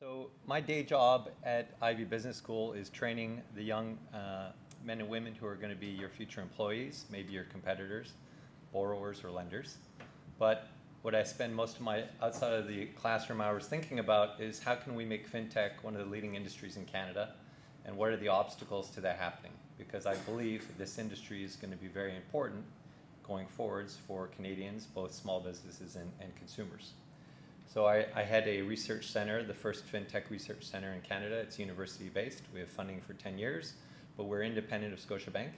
So my day job at Ivy Business School is training the young men and women who are going to be your future employees, maybe your competitors, borrowers, or lenders. But what I spend most of my outside of the classroom hours thinking about is how can we make fintech one of the leading industries in Canada, and what are the obstacles to that happening? Because I believe this industry is going to be very important going forwards for Canadians, both small businesses and consumers. So I had a research center, the first fintech research center in Canada. It's university-based. We have funding for 10 years, but we're independent of Scotiabank,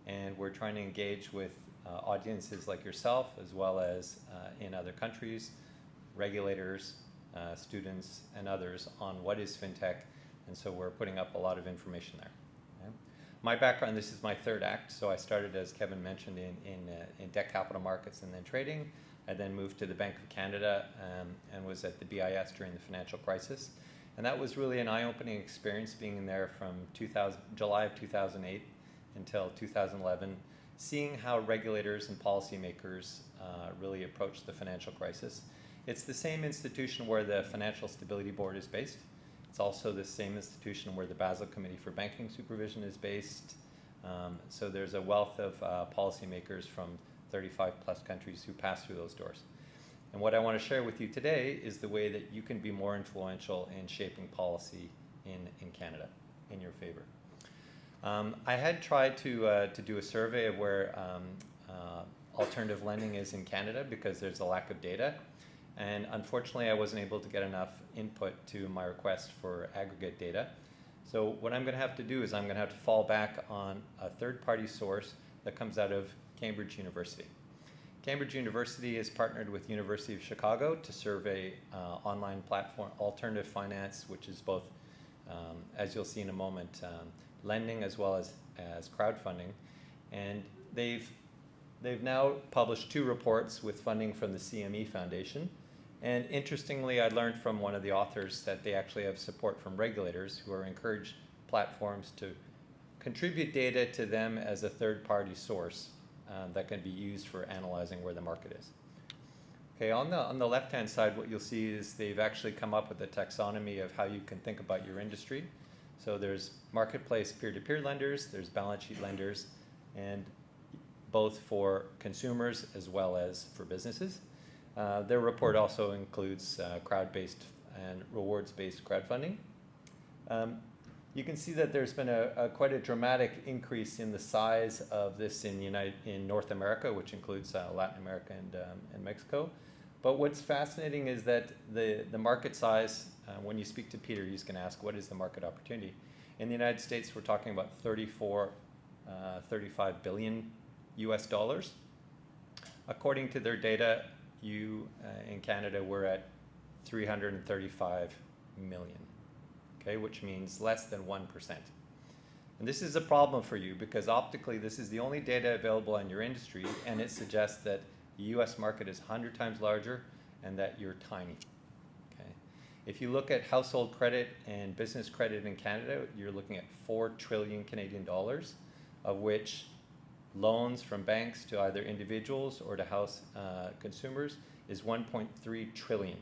and we're trying to engage with audiences like yourself, as well as in other countries, regulators, students, and others on what is fintech, and so we're putting up a lot of information there. Okay. My background, this is my third act, so I started, as Kevin mentioned, in debt capital markets and then trading. I then moved to the Bank of Canada and was at the BIS during the financial crisis. And that was really an eye-opening experience, being in there from July of 2008 until 2011, seeing how regulators and policymakers really approached the financial crisis. It's the same institution where the Financial Stability Board is based. It's also the same institution where the Basel Committee for Banking Supervision is based. So there's a wealth of policymakers from 35 plus countries who pass through those doors. And what I want to share with you today is the way that you can be more influential in shaping policy in Canada in your favor. I had tried to do a survey of where alternative lending is in Canada because there's a lack of data. And unfortunately, I wasn't able to get enough input to my request for aggregate data. So what I'm going to have to do is I'm going to have to fall back on a third-party source that comes out of Cambridge University. Cambridge University is partnered with University of Chicago to survey online platform alternative finance, which is both, as you'll see in a moment, lending as well as crowdfunding. And they've now published 2 reports with funding from the CME Foundation. And interestingly, I learned from one of the authors that they actually have support from regulators who are encouraged platforms to contribute data to them as a third-party source that can be used for analyzing where the market is. Okay, on the left-hand side, what you'll see is they've actually come up with a taxonomy of how you can think about your industry. So there's marketplace peer-to-peer lenders, there's balance sheet lenders, and both for consumers as well as for businesses. Their report also includes crowd-based and rewards-based crowdfunding. You can see that there's been quite a dramatic increase in the size of this in North America, which includes Latin America and Mexico. But what's fascinating is that the market size, when you speak to Peter, he's going to ask, what is the market opportunity? In the United States, we're talking about 35 billion US dollars. According to their data, in Canada, we're at 335 million. Okay, which means less than 1%. And this is a problem for you because optically this is the only data available on your industry, and it suggests that the US market is 100 times larger and that you're tiny. Okay. If you look at household credit and business credit in Canada, you're looking at 4 trillion Canadian dollars, of which loans from banks to either individuals or to house consumers is 1.3 trillion.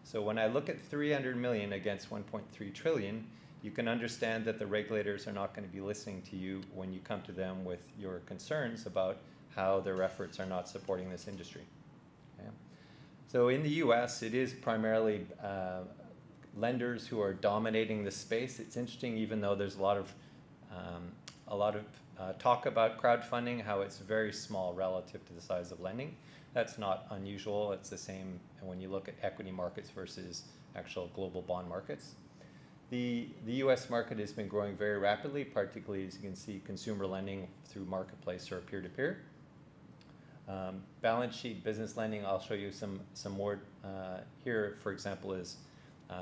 So when I look at 300 million against 1.3 trillion, you can understand that the regulators are not going to be listening to you when you come to them with your concerns about how their efforts are not supporting this industry. Okay. So in the US, it is primarily lenders who are dominating the space. It's interesting, even though there's a lot of talk about crowdfunding, how it's very small relative to the size of lending. That's not unusual. It's the same when you look at equity markets versus actual global bond markets. The US market has been growing very rapidly, particularly as you can see consumer lending through marketplace or peer-to-peer. Balance sheet business lending, I'll show you some more. Here, for example, is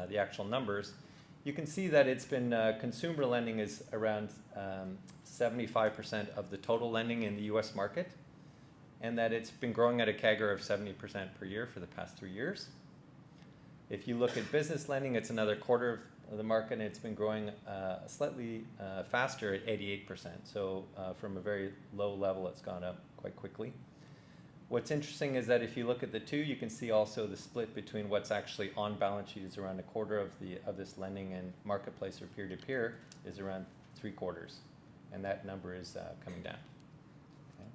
the actual numbers. You can see that it's been, consumer lending is around 75% of the total lending in the US market, and that it's been growing at a CAGR of 70% per year for the past 3 years. If you look at business lending, it's another quarter of the market, and it's been growing slightly faster at 88%. So from a very low level, it's gone up quite quickly. What's interesting is that if you look at the two, you can see also the split between what's actually on balance sheet is around a quarter of this lending, and marketplace or peer-to-peer is around 3/4, and that number is coming down. Okay.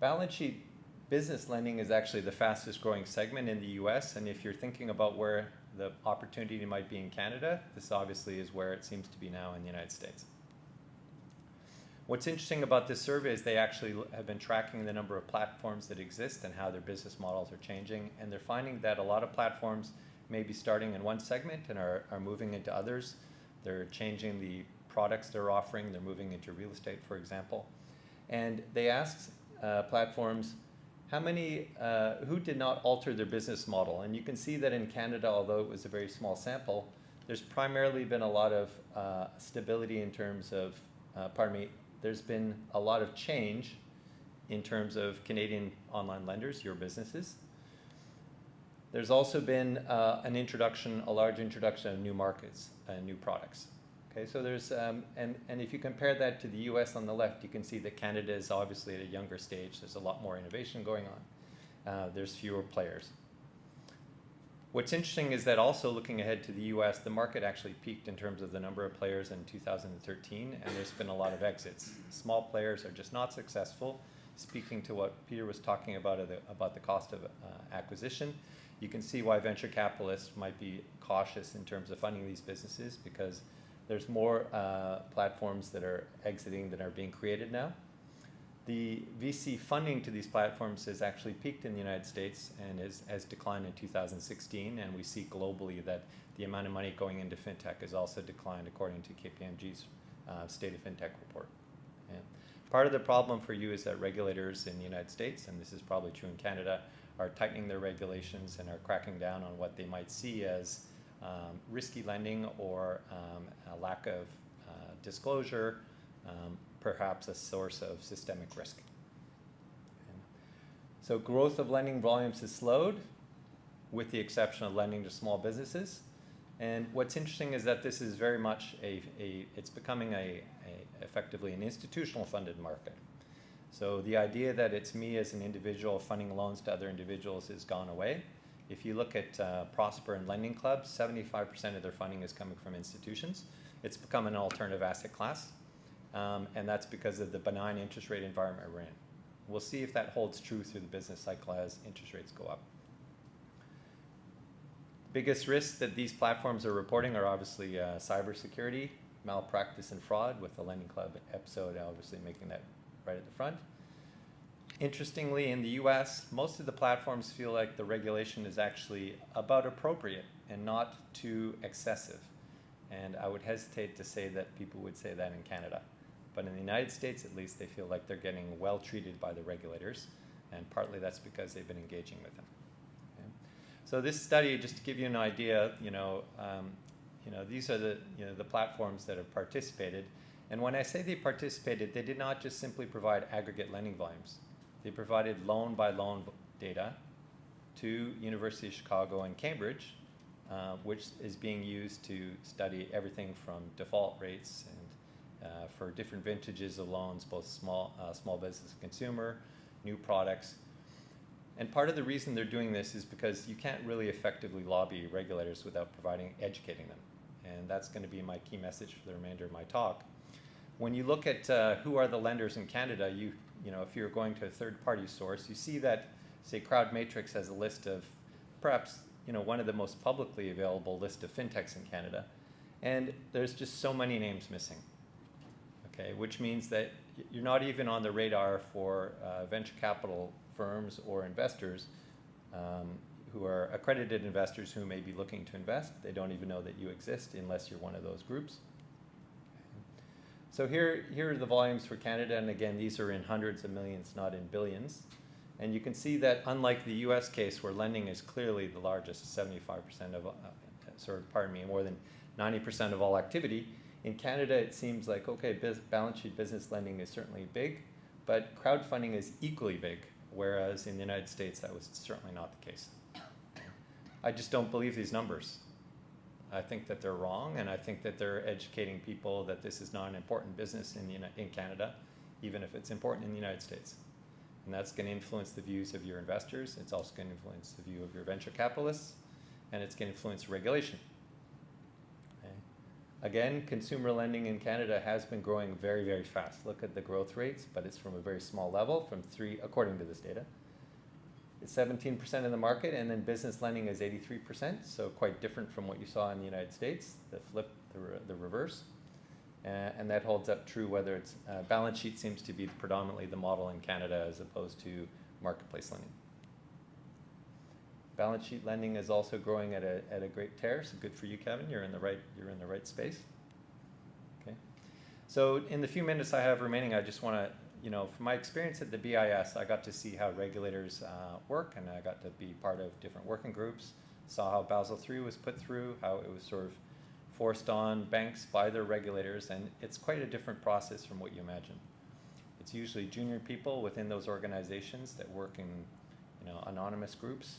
Balance sheet business lending is actually the fastest growing segment in the US, and if you're thinking about where the opportunity might be in Canada, this obviously is where it seems to be now in the United States. What's interesting about this survey is they actually have been tracking the number of platforms that exist and how their business models are changing, and they're finding that a lot of platforms may be starting in one segment and are moving into others. They're changing the products they're offering, they're moving into real estate, for example. And they asked platforms, how many, who did not alter their business model? And you can see that in Canada, although it was a very small sample, there's primarily been a lot of stability in terms of, there's been a lot of change in terms of Canadian online lenders, your businesses. There's also been a large introduction of new markets and new products. Okay, so there's, and if you compare that to the US on the left, you can see that Canada is obviously at a younger stage. There's a lot more innovation going on. There's fewer players. What's interesting is that also looking ahead to the US, the market actually peaked in terms of the number of players in 2013, and there's been a lot of exits. Small players are just not successful. Speaking to what Peter was talking about the cost of acquisition, you can see why venture capitalists might be cautious in terms of funding these businesses, because there's more platforms that are exiting than are being created now. The VC funding to these platforms has actually peaked in the United States and has declined in 2016, and we see globally that the amount of money going into fintech has also declined according to KPMG's State of Fintech report. And part of the problem for you is that regulators in the United States, and this is probably true in Canada, are tightening their regulations and are cracking down on what they might see as risky lending or a lack of disclosure, perhaps a source of systemic risk. So growth of lending volumes has slowed, with the exception of lending to small businesses. And what's interesting is that this is very much it's becoming effectively an institutional funded market. So the idea that it's me as an individual funding loans to other individuals has gone away. If you look at Prosper and Lending Club, 75% of their funding is coming from institutions. It's become an alternative asset class. And that's because of the benign interest rate environment we're in. We'll see if that holds true through the business cycle as interest rates go up. Biggest risks that these platforms are reporting are obviously cybersecurity, malpractice, and fraud, with the Lending Club episode obviously making that right at the front. Interestingly, in the US, most of the platforms feel like the regulation is actually about appropriate and not too excessive. And I would hesitate to say that people would say that in Canada. But in the United States, at least, they feel like they're getting well treated by the regulators, and partly that's because they've been engaging with them. Okay. So this study, just to give you an idea, these are the platforms that have participated. And when I say they participated, they did not just simply provide aggregate lending volumes. They provided loan-by-loan data to University of Chicago and Cambridge, which is being used to study everything from default rates and for different vintages of loans, both small business and consumer, new products. And part of the reason they're doing this is because you can't really effectively lobby regulators without educating them. And that's going to be my key message for the remainder of my talk. When you look at who are the lenders in Canada, if you're going to a third-party source, you see that, say, CrowdMatrix has a list of perhaps one of the most publicly available list of fintechs in Canada, and there's just so many names missing. Okay, which means that you're not even on the radar for venture capital firms or investors who are accredited investors who may be looking to invest. They don't even know that you exist unless you're one of those groups. So here are the volumes for Canada, and again, these are in hundreds of millions, not in billions. And you can see that unlike the US case, where lending is clearly the largest, 75% of, more than 90% of all activity, in Canada it seems like, okay, balance sheet business lending is certainly big, but crowdfunding is equally big, whereas in the United States that was certainly not the case. I just don't believe these numbers. I think that they're wrong, and I think that they're educating people that this is not an important business in Canada, even if it's important in the United States. And that's going to influence the views of your investors. It's also going to influence the view of your venture capitalists, and it's going to influence regulation. Okay. Again, consumer lending in Canada has been growing very, very fast. Look at the growth rates, but it's from a very small level, from 3, according to this data. It's 17% in the market, and then business lending is 83%, so quite different from what you saw in the United States, the flip, the reverse. And that holds up true whether it's balance sheet seems to be predominantly the model in Canada as opposed to marketplace lending. Balance sheet lending is also growing at a great tear, so good for you, Kevin. You're in the right space. Okay. So in the few minutes I have remaining, I just want to, from my experience at the BIS, I got to see how regulators work, and I got to be part of different working groups. Saw how Basel III was put through, how it was sort of forced on banks by their regulators, and it's quite a different process from what you imagine. It's usually junior people within those organizations that work in anonymous groups,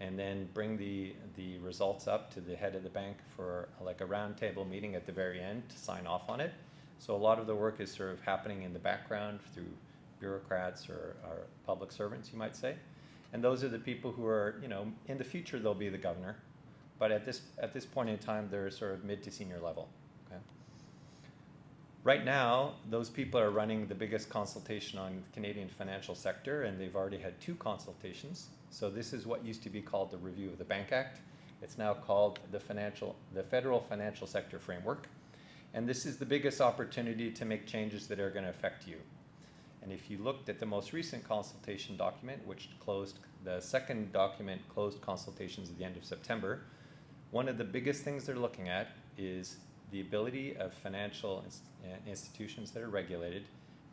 and then bring the results up to the head of the bank for like a roundtable meeting at the very end to sign off on it. So a lot of the work is sort of happening in the background through bureaucrats or public servants, you might say. And those are the people who are, in the future they'll be the governor. But at this point in time, they're sort of mid to senior level. Okay? Right now, those people are running the biggest consultation on the Canadian financial sector, and they've already had 2 consultations. So this is what used to be called the Review of the Bank Act. It's now called the Federal Financial Sector Framework. And this is the biggest opportunity to make changes that are going to affect you. And if you looked at the most recent consultation document, which closed, the second document closed consultations at the end of September, one of the biggest things they're looking at is the ability of financial institutions that are regulated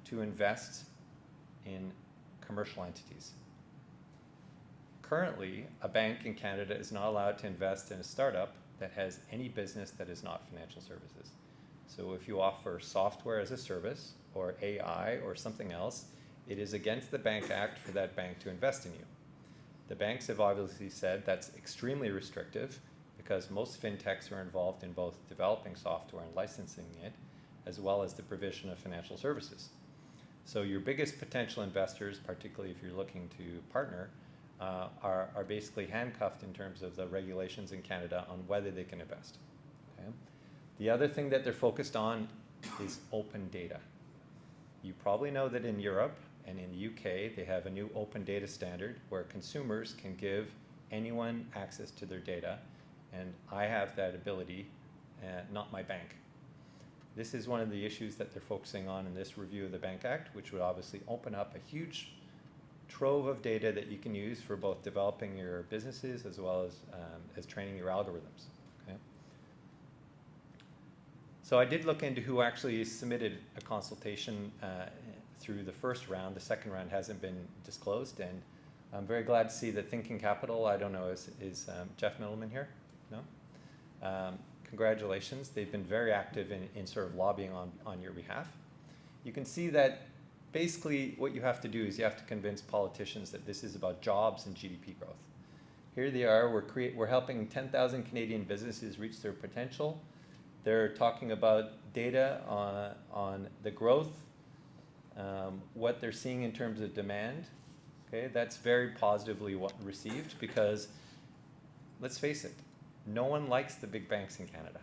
to invest in commercial entities. Currently, a bank in Canada is not allowed to invest in a startup that has any business that is not financial services. So if you offer software as a service or AI or something else, it is against the Bank Act for that bank to invest in you. The banks have obviously said that's extremely restrictive, because most fintechs are involved in both developing software and licensing it, as well as the provision of financial services. So your biggest potential investors, particularly if you're looking to partner, are basically handcuffed in terms of the regulations in Canada on whether they can invest. Okay? The other thing that they're focused on is open data. You probably know that in Europe and in the UK, they have a new open data standard where consumers can give anyone access to their data, and I have that ability, not my bank. This is one of the issues that they're focusing on in this review of the Bank Act, which would obviously open up a huge trove of data that you can use for both developing your businesses as well as training your algorithms. Okay? So I did look into who actually submitted a consultation through the first round. The second round hasn't been disclosed, and I'm very glad to see that Thinking Capital, I don't know, is Jeff Middleman here? No? Congratulations. They've been very active in sort of lobbying on your behalf. You can see that basically what you have to do is you have to convince politicians that this is about jobs and GDP growth. Here they are, we're helping 10,000 Canadian businesses reach their potential. They're talking about data on the growth, what they're seeing in terms of demand. Okay, that's very positively received, because let's face it, no one likes the big banks in Canada.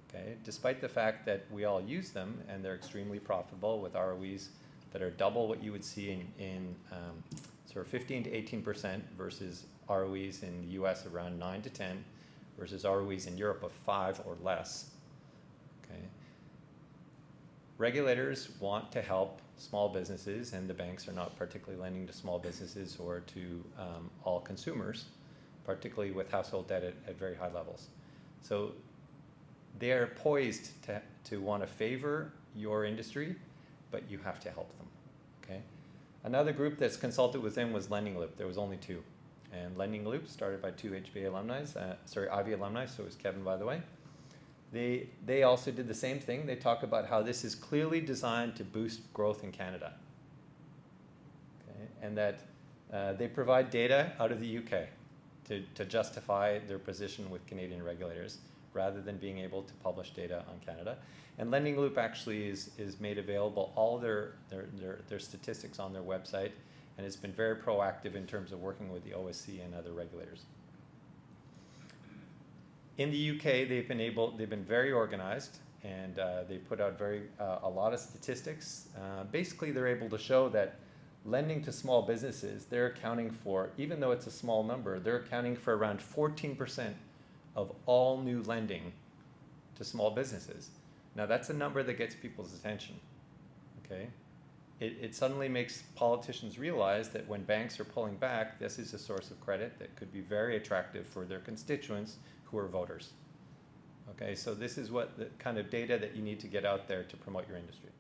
Okay, despite the fact that we all use them and they're extremely profitable with ROEs that are double what you would see in sort of 15 to 18% versus ROEs in the US around 9 to 10 versus ROEs in Europe of 5 or less. Okay. Regulators want to help small businesses, and the banks are not particularly lending to small businesses or to all consumers, particularly with household debt at very high levels. So they are poised to want to favor your industry, but you have to help them. Okay. Another group that's consulted with them was Lending Loop. There was only 2. And Lending Loop, started by 2 HBA alumni, Ivy alumni, so it was Kevin, by the way. They also did the same thing. They talk about how this is clearly designed to boost growth in Canada. Okay. And that they provide data out of the UK to justify their position with Canadian regulators, rather than being able to publish data on Canada. And Lending Loop actually is made available all their statistics on their website, and it's been very proactive in terms of working with the OSC and other regulators. In the UK, they've been very organized, and they've put out a lot of statistics. Basically, they're able to show that lending to small businesses, they're accounting for, even though it's a small number, they're accounting for around 14% of all new lending to small businesses. Now, that's a number that gets people's attention, okay? It suddenly makes politicians realize that when banks are pulling back, this is a source of credit that could be very attractive for their constituents who are voters. Okay, so this is what the kind of data that you need to get out there to promote your industry.